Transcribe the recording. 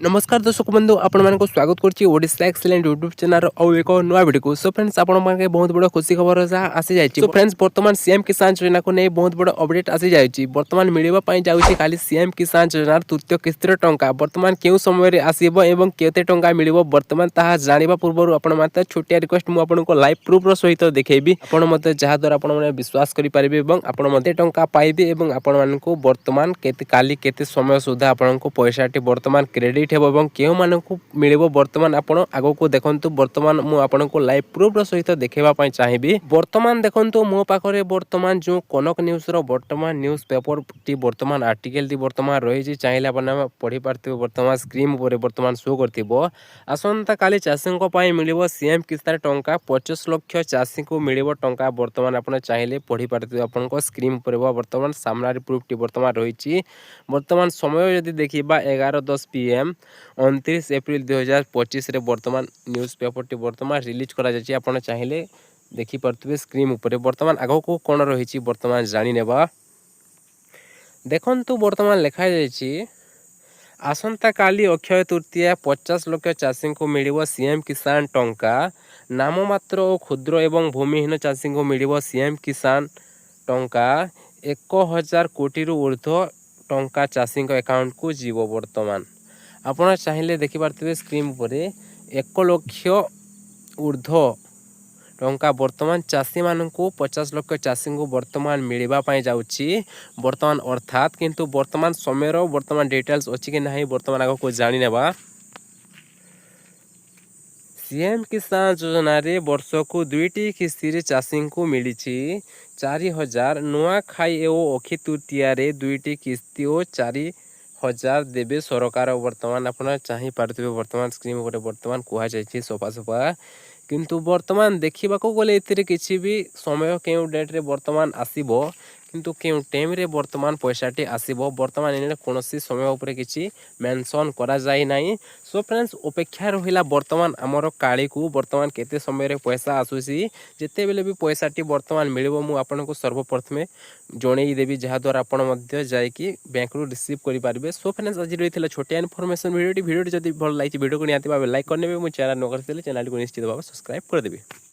नमस्कार दर्शक बंधु आपण मानको स्वागत करछि ओडिशा एक्सीलेंट यूट्यूब चैनल और एक नया वीडियो को। सो फ्रेंड्स आपण मानके बहुत बड़ खुशी खबर आसी जाइछि। सो फ्रेंड्स वर्तमान सीएम किसान योजना को नै बहुत बड़ अपडेट आसी जाइछि। वर्तमान मिलिबा पई जाउछि खाली सीएम किसान योजना तृतीय किस्तिर टंका वर्तमान केउ समय रे आसीबो एवं केते टंका मिलिबो वर्तमान ताहा जानिबा पूर्व आपण माते छोटिया रिक्वेस्ट मु आपण को लाइव प्रूफ रो सहित देखैबी आपण मते जहा द्वारा आपण माने विश्वास करि परिबे एवं आपण मते टंका पाइबे एवं आपण मानको वर्तमान केते काली केते समय सुधा आपण को पैसाटी वर्तमान क्रेडिट क्यों मानक मिल बर्तमान आप आग को देखु बर्तमान मुझे लाइव प्रूफ सहित देखा चाहिए। बर्तमान देखो मो पाखे बर्तमान जो कनक न्यूज बर्तमान न्यूज पेपर टी बर्तमान आर्टिकल टी बर्तमान रही चाहिए आपने पढ़ी पार्थे बर्तमान स्क्रीन पर बर्तमान शो कर आसंता काली चाषी मिल सीएम किसान टंका 50 लाख चाषी को मिल टंका बर्तमान आप चाहिए पढ़ी पार्थे आप स्क्रीन पर बर्तमान सामना प्रूफ टी बर्तमान रही बर्तमान समय यदि देखा 11:10 PM 29 एप्रिल 2025 रे बर्तमान न्यूज पेपर टी बर्तमान रिलीज करा जाछि। आपण चाहिए देखि परतबे स्क्रीन ऊपर बर्तमान आगो को कोन रहिछि बर्तमान जानि नेबा। देखंतु बर्तमान लिखा जाइछि आसंता काली अक्षय तृतीया 50 लाख चाषी को मिलिबो सीएम किसान टंका नाम मात्र और क्षुद्र एवं भूमिहीन चाषी को मिलिबो सीएम किसान टंका 1000 कोटी रु ऊर्ध्व टंका चाषी अकाउंट को जीवो। बर्तमान आपण चाहिए देखिपारे स्क्रीन पर 1 लाख ऊर्ध्व टंका बर्तमान चाषी मान 50 लाख चाषी को बर्तमान मिलवाई जाऊँगी बर्तमान अर्थात किंतु बर्तमान समय बर्तमान डिटेल्स अच्छी कि नहीं बर्तमान आगे को जानी नेबा। सीएम किसान योजना रे वर्ष को 2टी किस्ती चाषी को मिली 4000 नुआखाई और अक्षय तृतीया 2टी किस्ती और 4000 देवे सरकार। बर्तमान आपड़ चाहिए बर्तमान स्क्रीन पर बर्तमान कहुई सफा सफा किंतु बर्तमान देखा गले किसी भी समय क्यों डेट रे बर्तमान आसबो किंतु क्यों टाइम रे बर्तमान पैसाटी आसबो बर्तमान इन कौन समय उपर किसी मेंशन करा जाय नाही। सो फ्रेंड्स अपेक्षा रहिला बर्तमान आमर काली को बर्तमान केते समय रे पैसा आसुसी जिते बेले भी पैसाटी बर्तमान मिलिबो मु आपनको सर्वप्रथमे जणई देबी जहा द्वारा आपण मध्य जायकी बैंक रु रिसीव करि पारबे। सो फ्रेंड्स आज रहितला छोटिया इन्फॉर्मेशन वीडियो जदी भल लाइक वीडियो को नियाती भाबे लाइक करनेबे मु चैनल न करथिले चैनल को निश्चित भाबे सब्सक्राइब कर देबे।